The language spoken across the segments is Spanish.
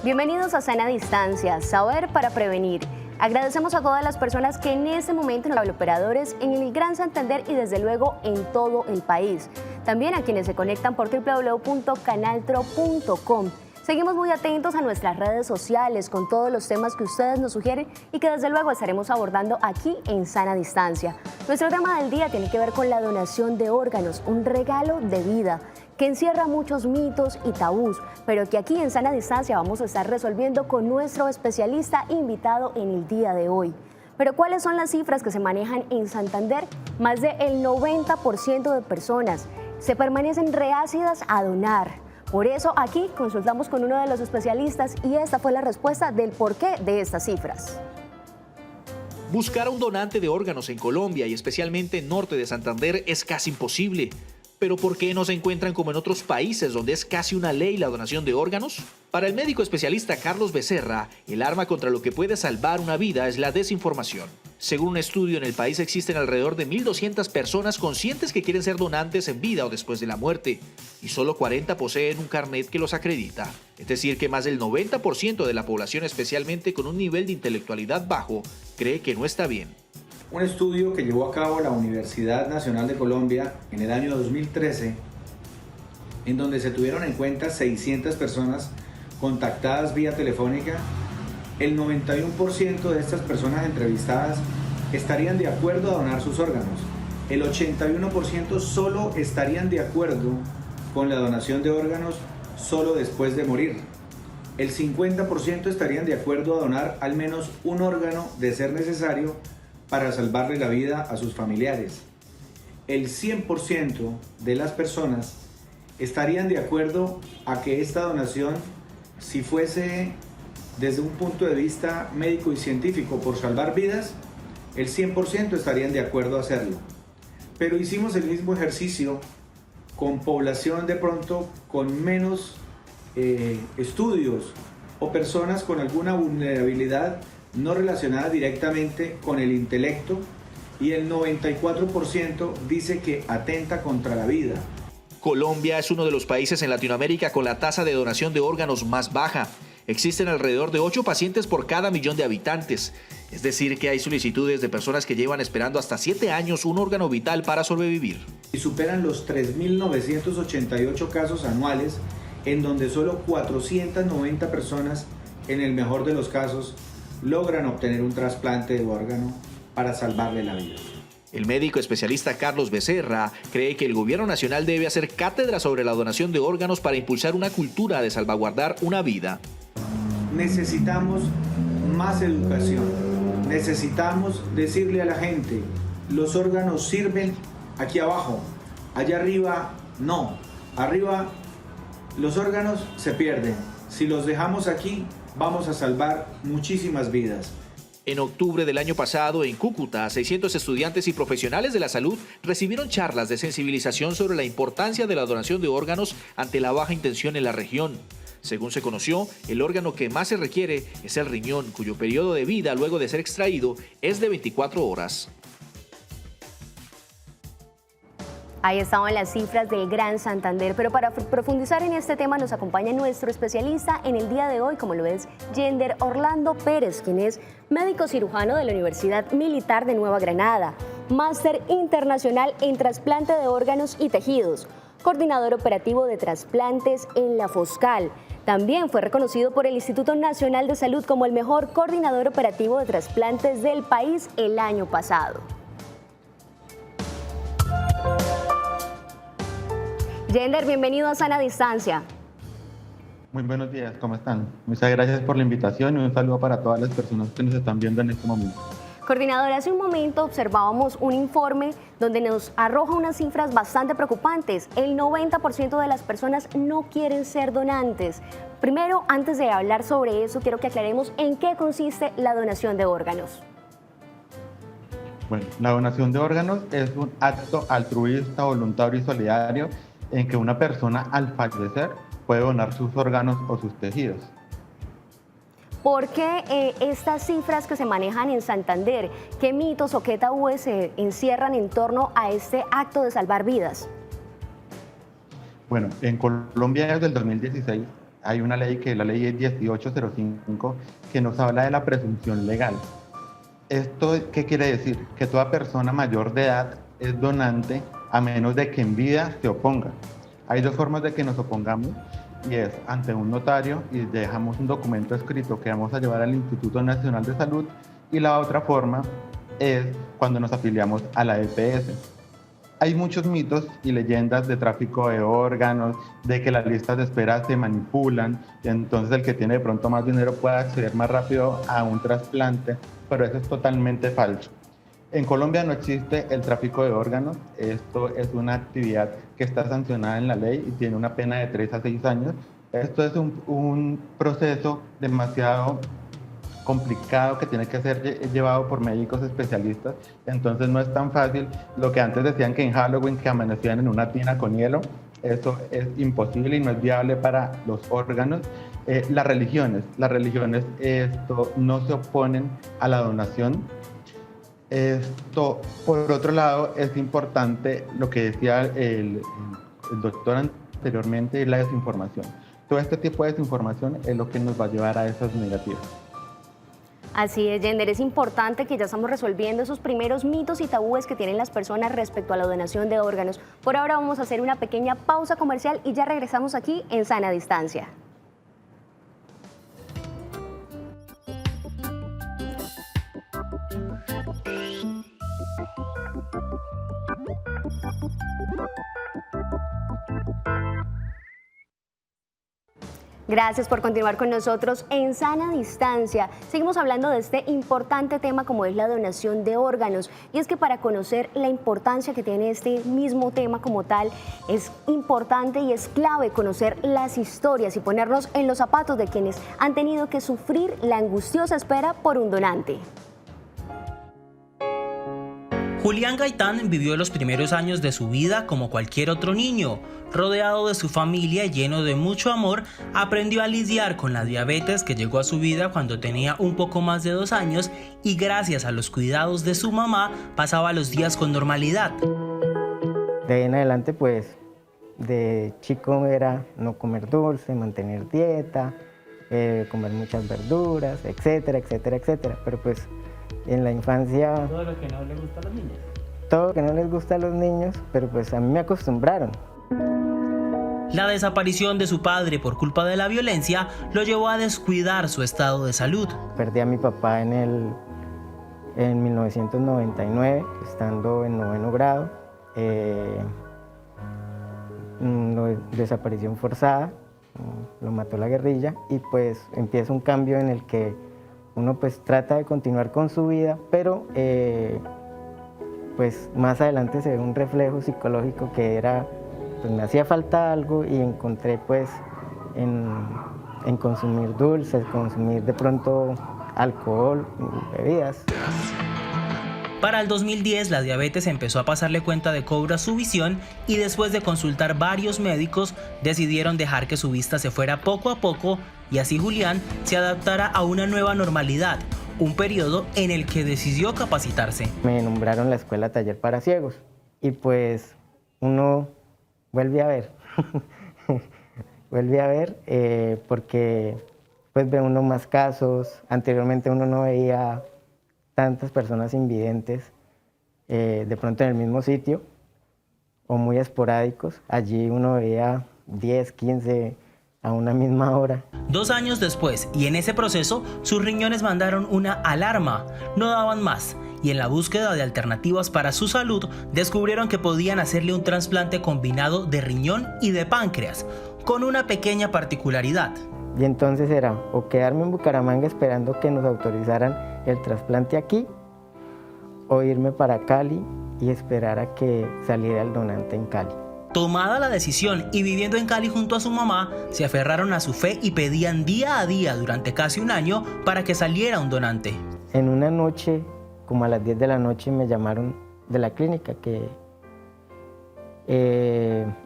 Bienvenidos a Sana Distancia, saber para prevenir. Agradecemos a todas las personas que en este momento nos operadores en el Gran Santander y desde luego en todo el país. También a quienes se conectan por www.canaltro.com. Seguimos muy atentos a nuestras redes sociales con todos los temas que ustedes nos sugieren y que desde luego estaremos abordando aquí en Sana Distancia. Nuestro tema del día tiene que ver con la donación de órganos, un regalo de vida que encierra muchos mitos y tabús, pero que aquí en Sana Distancia vamos a estar resolviendo con nuestro especialista invitado en el día de hoy. Pero ¿cuáles son las cifras que se manejan en Santander? Más del 90% de personas se permanecen reacias a donar. Por eso aquí consultamos con uno de los especialistas y esta fue la respuesta del porqué de estas cifras. Buscar a un donante de órganos en Colombia y especialmente en norte de Santander es casi imposible. ¿Pero por qué no se encuentran como en otros países donde es casi una ley la donación de órganos? Para el médico especialista Carlos Becerra, el arma contra lo que puede salvar una vida es la desinformación. Según un estudio, en el país existen alrededor de 1.200 personas conscientes que quieren ser donantes en vida o después de la muerte, y solo 40 poseen un carnet que los acredita. Es decir, que más del 90% de la población, especialmente con un nivel de intelectualidad bajo, cree que no está bien. Un estudio que llevó a cabo la Universidad Nacional de Colombia en el año 2013, en donde se tuvieron en cuenta 600 personas contactadas vía telefónica, el 91% de estas personas entrevistadas estarían de acuerdo a donar sus órganos. El 81% solo estarían de acuerdo con la donación de órganos solo después de morir. El 50% estarían de acuerdo a donar al menos un órgano de ser necesario para salvarle la vida a sus familiares. El 100% de las personas estarían de acuerdo a que esta donación, si fuese desde un punto de vista médico y científico por salvar vidas, el 100% estarían de acuerdo a hacerlo. Pero hicimos el mismo ejercicio con población de pronto con menos estudios o personas con alguna vulnerabilidad no relacionada directamente con el intelecto, y el 94% dice que atenta contra la vida. Colombia es uno de los países en Latinoamérica con la tasa de donación de órganos más baja. Existen alrededor de 8 pacientes por cada millón de habitantes. Es decir, que hay solicitudes de personas que llevan esperando hasta 7 años un órgano vital para sobrevivir. Y superan los 3.988 casos anuales, en donde solo 490 personas, en el mejor de los casos, logran obtener un trasplante de órgano para salvarle la vida. El médico especialista Carlos Becerra cree que el gobierno nacional debe hacer cátedra sobre la donación de órganos para impulsar una cultura de salvaguardar una vida. Necesitamos más educación, necesitamos decirle a la gente, los órganos sirven aquí abajo, allá arriba no, arriba los órganos se pierden, si los dejamos aquí vamos a salvar muchísimas vidas. En octubre del año pasado, en Cúcuta, 600 estudiantes y profesionales de la salud recibieron charlas de sensibilización sobre la importancia de la donación de órganos ante la baja intención en la región. Según se conoció, el órgano que más se requiere es el riñón, cuyo periodo de vida luego de ser extraído es de 24 horas. Ahí estaban las cifras del Gran Santander, pero para profundizar en este tema nos acompaña nuestro especialista en el día de hoy, como lo es Yender Orlando Pérez, quien es médico cirujano de la Universidad Militar de Nueva Granada, máster internacional en trasplante de órganos y tejidos, coordinador operativo de trasplantes en la Foscal. También fue reconocido por el Instituto Nacional de Salud como el mejor coordinador operativo de trasplantes del país el año pasado. Yender, bienvenido a Sana Distancia. Muy buenos días, ¿cómo están? Muchas gracias por la invitación y un saludo para todas las personas que nos están viendo en este momento. Coordinador, hace un momento observábamos un informe donde nos arroja unas cifras bastante preocupantes. El 90% de las personas no quieren ser donantes. Primero, antes de hablar sobre eso, quiero que aclaremos en qué consiste la donación de órganos. Bueno, la donación de órganos es un acto altruista, voluntario y solidario en que una persona al fallecer puede donar sus órganos o sus tejidos. ¿Por qué estas cifras que se manejan en Santander? ¿Qué mitos o qué tabúes se encierran en torno a este acto de salvar vidas? Bueno, en Colombia desde el 2016 hay una ley que es la ley 1805 que nos habla de la presunción legal. ¿Esto qué quiere decir? Que toda persona mayor de edad es donante a menos de que en vida se oponga. Hay dos formas de que nos opongamos y es ante un notario y dejamos un documento escrito que vamos a llevar al Instituto Nacional de Salud, y la otra forma es cuando nos afiliamos a la EPS. Hay muchos mitos y leyendas de tráfico de órganos, de que las listas de espera se manipulan y entonces el que tiene de pronto más dinero puede acceder más rápido a un trasplante, pero eso es totalmente falso. En Colombia no existe el tráfico de órganos. Esto es una actividad que está sancionada en la ley y tiene una pena de 3 a 6 años. Esto es un proceso demasiado complicado que tiene que ser llevado por médicos especialistas, entonces no es tan fácil. Lo que antes decían que en Halloween que amanecían en una tina con hielo, eso es imposible y no es viable para los órganos. Las religiones esto no se oponen a la donación. Esto, por otro lado, es importante lo que decía el doctor anteriormente, la desinformación. Todo este tipo de desinformación es lo que nos va a llevar a esas negativas. Así es, Yender, es importante que ya estamos resolviendo esos primeros mitos y tabúes que tienen las personas respecto a la donación de órganos. Por ahora vamos a hacer una pequeña pausa comercial y ya regresamos aquí en Sana Distancia. Gracias por continuar con nosotros en Sana Distancia. Seguimos hablando de este importante tema como es la donación de órganos. Y es que para conocer la importancia que tiene este mismo tema como tal, es importante y es clave conocer las historias y ponernos en los zapatos de quienes han tenido que sufrir la angustiosa espera por un donante. Julián Gaitán vivió los primeros años de su vida como cualquier otro niño. Rodeado de su familia y lleno de mucho amor, aprendió a lidiar con la diabetes que llegó a su vida cuando tenía un poco más de 2 años y gracias a los cuidados de su mamá pasaba los días con normalidad. De ahí en adelante pues de chico era no comer dulce, mantener dieta, comer muchas verduras, etcétera, etcétera, etcétera. Pero pues en la infancia... Todo lo que no les gusta a los niños. Todo lo que no les gusta a los niños, pero pues a mí me acostumbraron. La desaparición de su padre por culpa de la violencia lo llevó a descuidar su estado de salud. Perdí a mi papá en 1999, estando en 9º grado. Desaparición forzada, lo mató la guerrilla y pues empieza un cambio en el que uno pues trata de continuar con su vida, pero pues más adelante se ve un reflejo psicológico que era, pues me hacía falta algo y encontré pues en consumir dulces, consumir de pronto alcohol, bebidas. Para el 2010 la diabetes empezó a pasarle cuenta de cobro a su visión y después de consultar varios médicos decidieron dejar que su vista se fuera poco a poco y así Julián se adaptara a una nueva normalidad, un periodo en el que decidió capacitarse. Me nombraron la escuela taller para ciegos y pues uno vuelve a ver, porque pues ve uno más casos. Anteriormente uno no veía tantas personas invidentes de pronto en el mismo sitio o muy esporádicos. Allí uno veía 10, 15 a una misma hora. 2 años después, y en ese proceso, sus riñones mandaron una alarma, no daban más, y en la búsqueda de alternativas para su salud, descubrieron que podían hacerle un trasplante combinado de riñón y de páncreas, con una pequeña particularidad. Y entonces era o quedarme en Bucaramanga esperando que nos autorizaran el trasplante aquí, o irme para Cali y esperar a que saliera el donante en Cali. Tomada la decisión y viviendo en Cali junto a su mamá, se aferraron a su fe y pedían día a día durante casi un año para que saliera un donante. En una noche, como a las 10 de la noche, me llamaron de la clínica que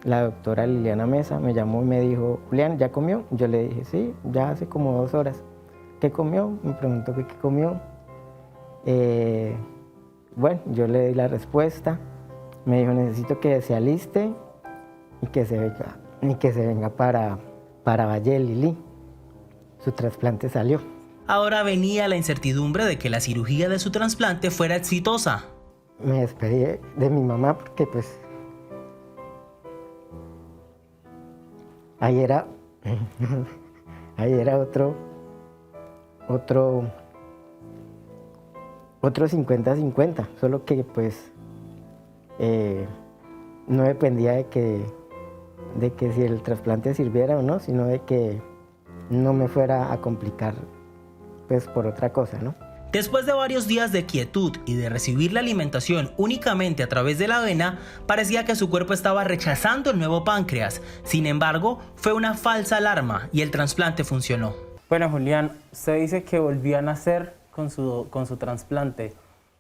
la doctora Liliana Mesa me llamó y me dijo: Julián, ¿ya comió? Yo le dije: sí, ya hace como 2 horas. ¿Qué comió? Me preguntó que qué comió. Bueno, yo le di la respuesta. Me dijo: necesito que se aliste y que se venga para Valle del Lilí. Su trasplante salió. Ahora venía la incertidumbre de que la cirugía de su trasplante fuera exitosa. Me despedí de mi mamá porque pues ahí era otro 50-50, solo que pues no dependía de que si el trasplante sirviera o no, sino de que no me fuera a complicar pues por otra cosa, ¿no? Después de varios días de quietud y de recibir la alimentación únicamente a través de la vena, parecía que su cuerpo estaba rechazando el nuevo páncreas. Sin embargo, fue una falsa alarma y el trasplante funcionó. Bueno, Julián, usted dice que volvió a nacer con su trasplante.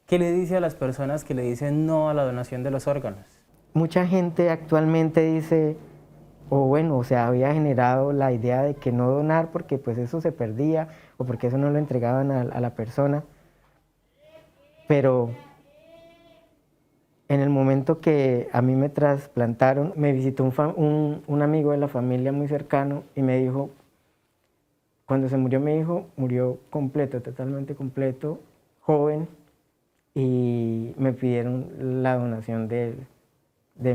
¿Qué le dice a las personas que le dicen no a la donación de los órganos? Mucha gente actualmente dice, o sea, había generado la idea de que no donar porque pues eso se perdía o porque eso no lo entregaban a la persona. Pero en el momento que a mí me trasplantaron, me visitó un amigo de la familia muy cercano y me dijo, cuando se murió mi hijo, murió completo, totalmente completo, joven, y me pidieron la donación de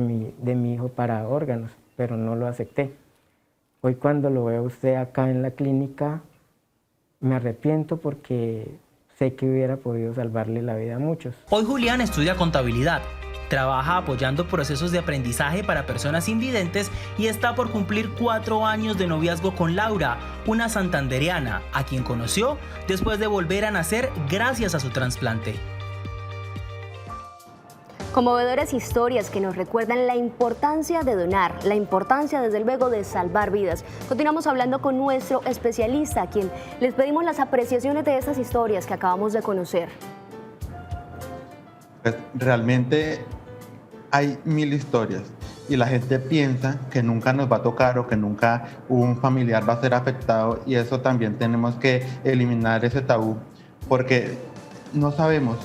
mi hijo para órganos, pero no lo acepté. Hoy cuando lo veo a usted acá en la clínica, me arrepiento porque sé que hubiera podido salvarle la vida a muchos. Hoy Julián estudia contabilidad, trabaja apoyando procesos de aprendizaje para personas invidentes y está por cumplir 4 años de noviazgo con Laura, una santandereana, a quien conoció después de volver a nacer gracias a su trasplante. Conmovedoras historias que nos recuerdan la importancia de donar, la importancia desde luego de salvar vidas. Continuamos hablando con nuestro especialista, a quien les pedimos las apreciaciones de estas historias que acabamos de conocer. Pues realmente hay 1000 historias y la gente piensa que nunca nos va a tocar o que nunca un familiar va a ser afectado, y eso también tenemos que eliminar ese tabú, porque no sabemos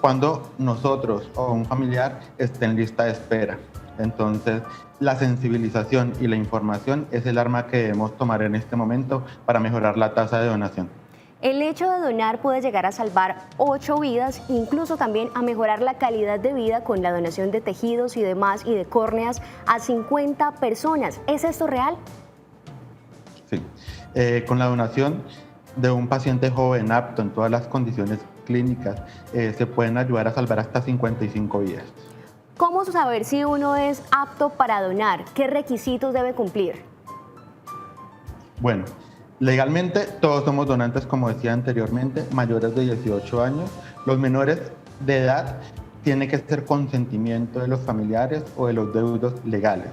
cuando nosotros o un familiar esté en lista de espera. Entonces, la sensibilización y la información es el arma que debemos tomar en este momento para mejorar la tasa de donación. El hecho de donar puede llegar a salvar 8 vidas, incluso también a mejorar la calidad de vida con la donación de tejidos y demás y de córneas a 50 personas. ¿Es esto real? Sí. Con la donación de un paciente joven apto en todas las condiciones clínicas, se pueden ayudar a salvar hasta 55 vidas. ¿Cómo saber si uno es apto para donar? ¿Qué requisitos debe cumplir? Bueno, legalmente todos somos donantes, como decía anteriormente, mayores de 18 años. Los menores de edad tiene que ser consentimiento de los familiares o de los deudos legales.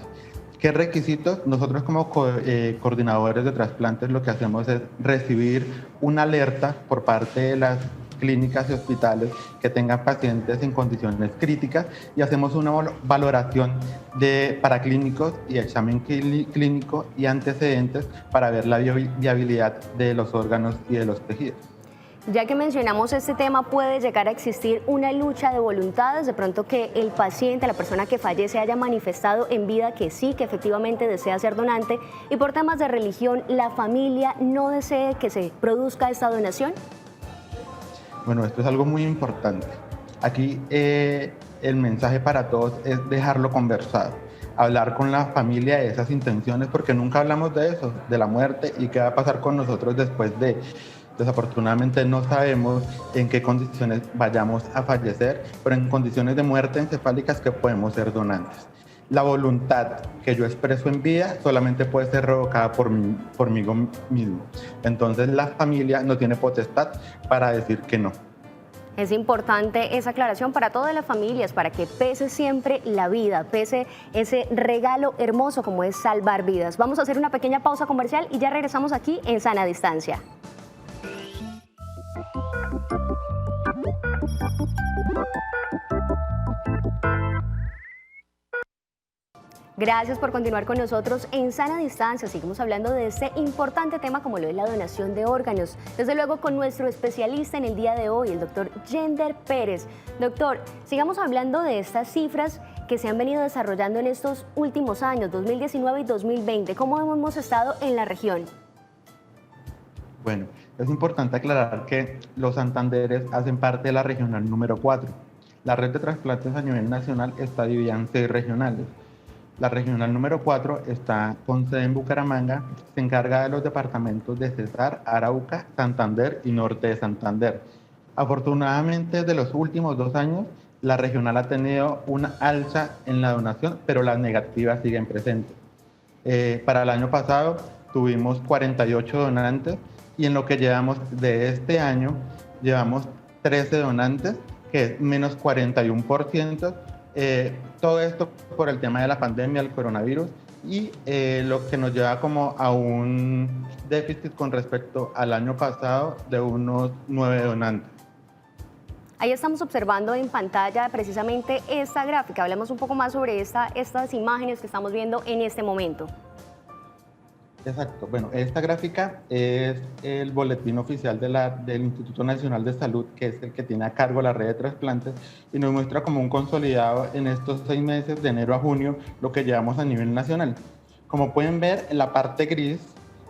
¿Qué requisitos? Nosotros como coordinadores de trasplantes lo que hacemos es recibir una alerta por parte de las clínicas y hospitales que tengan pacientes en condiciones críticas, y hacemos una valoración de paraclínicos y examen clínico y antecedentes para ver la viabilidad de los órganos y de los tejidos. Ya que mencionamos este tema, puede llegar a existir una lucha de voluntades, de pronto que el paciente, la persona que fallece, haya manifestado en vida que sí, que efectivamente desea ser donante, y por temas de religión la familia no desee que se produzca esta donación. Bueno, esto es algo muy importante. Aquí el mensaje para todos es dejarlo conversado, hablar con la familia de esas intenciones, porque nunca hablamos de eso, de la muerte y qué va a pasar con nosotros después de. Desafortunadamente no sabemos en qué condiciones vayamos a fallecer, pero en condiciones de muerte encefálicas que podemos ser donantes. La voluntad que yo expreso en vida solamente puede ser revocada por mí mismo. Entonces la familia no tiene potestad para decir que no. Es importante esa aclaración para todas las familias, para que pese siempre la vida, pese ese regalo hermoso como es salvar vidas. Vamos a hacer una pequeña pausa comercial y ya regresamos aquí en Sana Distancia. Gracias por continuar con nosotros en Sana Distancia. Seguimos hablando de este importante tema como lo es la donación de órganos. Desde luego con nuestro especialista en el día de hoy, el doctor Yender Pérez. Doctor, sigamos hablando de estas cifras que se han venido desarrollando en estos últimos años, 2019 y 2020. ¿Cómo hemos estado en la región? Bueno, es importante aclarar que los Santanderes hacen parte de la regional número 4. La red de trasplantes a nivel nacional está dividida en 6 regionales. La regional número 4 está con sede en Bucaramanga, se encarga de los departamentos de Cesar, Arauca, Santander y Norte de Santander. Afortunadamente, de los últimos 2 años, la regional ha tenido una alza en la donación, pero las negativas siguen presentes. Para el año pasado tuvimos 48 donantes y en lo que llevamos de este año, llevamos 13 donantes, que es menos 41%. Todo esto por el tema de la pandemia, el coronavirus, y lo que nos lleva como a un déficit con respecto al año pasado de unos 9 donantes. Ahí estamos observando en pantalla precisamente esta gráfica. Hablemos un poco más sobre estas imágenes que estamos viendo en este momento. Exacto. Bueno, esta gráfica es el boletín oficial del Instituto Nacional de Salud, que es el que tiene a cargo la red de trasplantes, y nos muestra como un consolidado en estos 6 meses, de enero a junio, lo que llevamos a nivel nacional. Como pueden ver, en la parte gris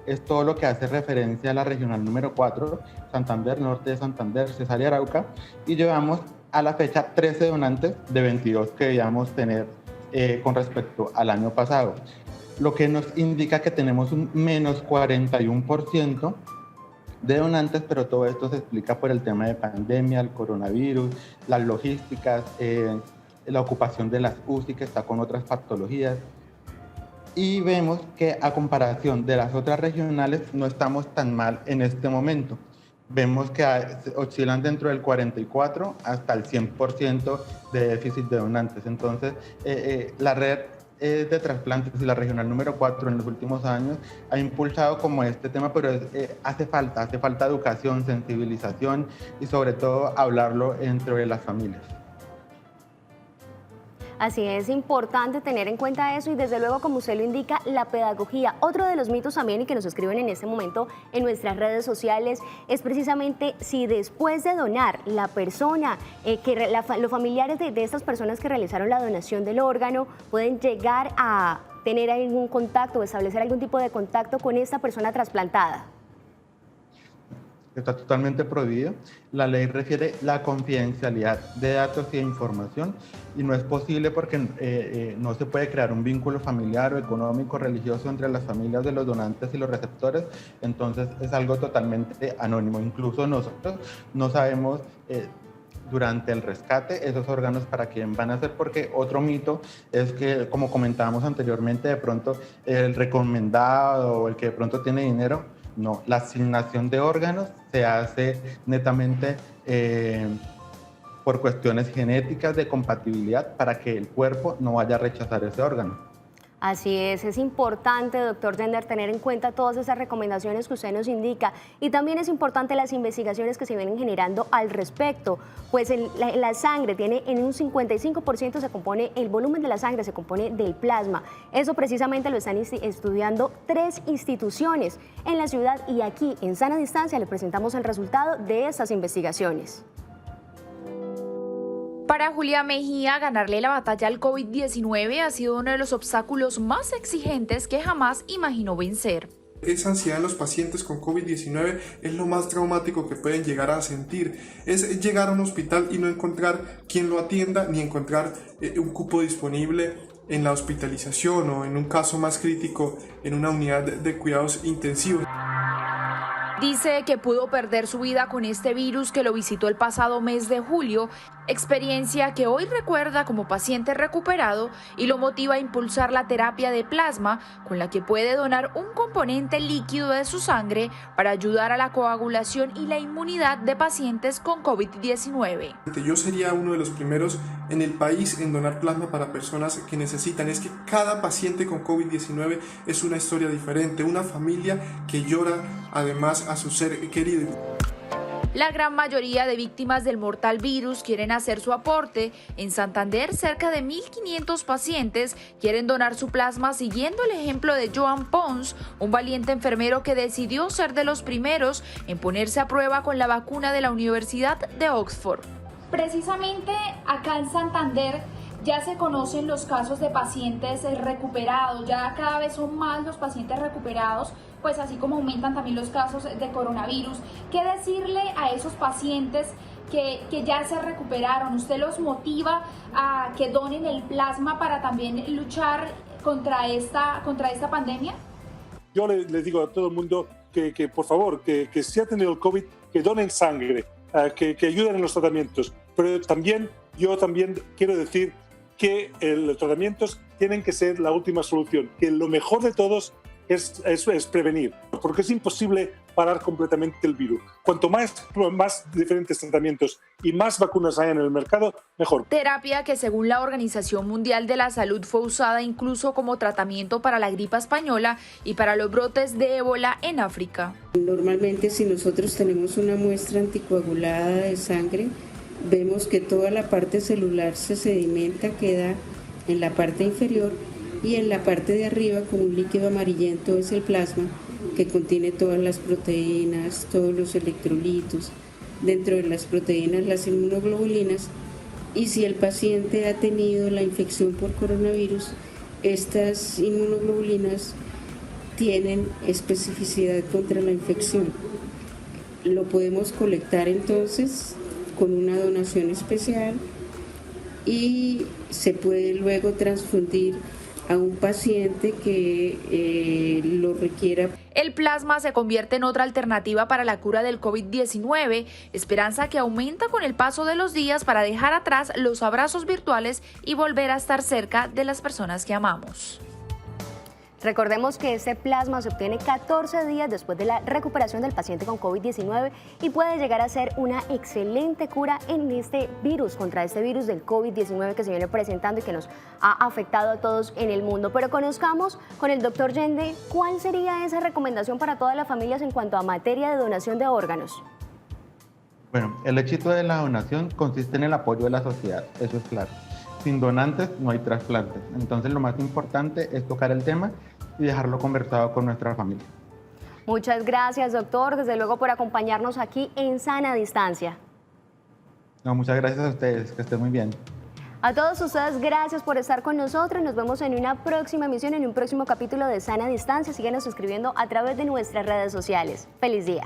es todo lo que hace referencia a la regional número 4, Santander, Norte de Santander, Cesar y Arauca, y llevamos a la fecha 13 donantes de 22 que debíamos tener con respecto al año pasado, lo que nos indica que tenemos un menos 41% de donantes, pero todo esto se explica por el tema de pandemia, el coronavirus, las logísticas, la ocupación de las UCI que está con otras patologías. Y vemos que a comparación de las otras regionales no estamos tan mal en este momento. Vemos que oscilan dentro del 44 hasta el 100% de déficit de donantes. Entonces, la red de trasplantes y la regional número 4 en los últimos años ha impulsado como este tema, pero hace falta educación, sensibilización y sobre todo hablarlo entre las familias. Así es importante tener en cuenta eso y desde luego, como usted lo indica, la pedagogía. Otro de los mitos también y que nos escriben en este momento en nuestras redes sociales es precisamente si después de donar la persona, los familiares de estas personas que realizaron la donación del órgano pueden llegar a tener algún contacto o establecer algún tipo de contacto con esta persona trasplantada. Está totalmente prohibido. La ley refiere la confidencialidad de datos y de información y no es posible porque no se puede crear un vínculo familiar o económico, religioso entre las familias de los donantes y los receptores, entonces es algo totalmente anónimo. Incluso nosotros no sabemos durante el rescate esos órganos para quién van a ser, porque otro mito es que, como comentábamos anteriormente, de pronto el recomendado o el que de pronto tiene dinero. No, la asignación de órganos se hace netamente por cuestiones genéticas de compatibilidad para que el cuerpo no vaya a rechazar ese órgano. Así es importante, doctor Dender, tener en cuenta todas esas recomendaciones que usted nos indica y también es importante las investigaciones que se vienen generando al respecto, pues la sangre tiene en un 55% se compone, el volumen de la sangre se compone del plasma. Eso precisamente lo están estudiando 3 instituciones en la ciudad y aquí en Sana Distancia le presentamos el resultado de estas investigaciones. Para Julia Mejía, ganarle la batalla al COVID-19 ha sido uno de los obstáculos más exigentes que jamás imaginó vencer. Esa ansiedad en los pacientes con COVID-19 es lo más traumático que pueden llegar a sentir. Es llegar a un hospital y no encontrar quien lo atienda, ni encontrar un cupo disponible en la hospitalización o en un caso más crítico en una unidad de cuidados intensivos. Dice que pudo perder su vida con este virus que lo visitó el pasado mes de julio, experiencia que hoy recuerda como paciente recuperado y lo motiva a impulsar la terapia de plasma, con la que puede donar un componente líquido de su sangre para ayudar a la coagulación y la inmunidad de pacientes con COVID-19. Yo sería uno de los primeros en el país en donar plasma para personas que necesitan. Es que cada paciente con COVID-19 es una historia diferente, una familia que llora además a su ser querido. La gran mayoría de víctimas del mortal virus quieren hacer su aporte. En Santander, cerca de 1.500 pacientes quieren donar su plasma siguiendo el ejemplo de Joan Pons, un valiente enfermero que decidió ser de los primeros en ponerse a prueba con la vacuna de la Universidad de Oxford. Precisamente acá en Santander Ya se conocen los casos de pacientes recuperados, ya cada vez son más los pacientes recuperados, pues así como aumentan también los casos de coronavirus. ¿Qué decirle a esos pacientes que ya se recuperaron? ¿Usted los motiva a que donen el plasma para también luchar contra esta pandemia? Yo les digo a todo el mundo que por favor, que si ha tenido el COVID, que donen sangre, que ayuden en los tratamientos. Pero yo también quiero decir que los tratamientos tienen que ser la última solución, que lo mejor de todos es prevenir, porque es imposible parar completamente el virus. Cuanto más diferentes tratamientos y más vacunas hay en el mercado, mejor. Terapia que según la Organización Mundial de la Salud fue usada incluso como tratamiento para la gripa española y para los brotes de ébola en África. Normalmente si nosotros tenemos una muestra anticoagulada de sangre, vemos que toda la parte celular se sedimenta, queda en la parte inferior, y en la parte de arriba, como un líquido amarillento, es el plasma, que contiene todas las proteínas, todos los electrolitos, dentro de las proteínas las inmunoglobulinas, y si el paciente ha tenido la infección por coronavirus, estas inmunoglobulinas tienen especificidad contra la infección. Lo podemos colectar entonces con una donación especial y se puede luego transfundir a un paciente que lo requiera. El plasma se convierte en otra alternativa para la cura del COVID-19, esperanza que aumenta con el paso de los días para dejar atrás los abrazos virtuales y volver a estar cerca de las personas que amamos. Recordemos que este plasma se obtiene 14 días después de la recuperación del paciente con COVID-19 y puede llegar a ser una excelente cura en este virus, contra este virus del COVID-19 que se viene presentando y que nos ha afectado a todos en el mundo. Pero conozcamos con el doctor Yende cuál sería esa recomendación para todas las familias en cuanto a materia de donación de órganos. Bueno, el éxito de la donación consiste en el apoyo de la sociedad, eso es claro. Sin donantes no hay trasplantes. Entonces lo más importante es tocar el tema y dejarlo conversado con nuestra familia. Muchas gracias, doctor, desde luego por acompañarnos aquí en Sana Distancia. No, muchas gracias a ustedes, que estén muy bien. A todos ustedes, gracias por estar con nosotros. Nos vemos en una próxima emisión, en un próximo capítulo de Sana Distancia. Síganos suscribiendo a través de nuestras redes sociales. ¡Feliz día!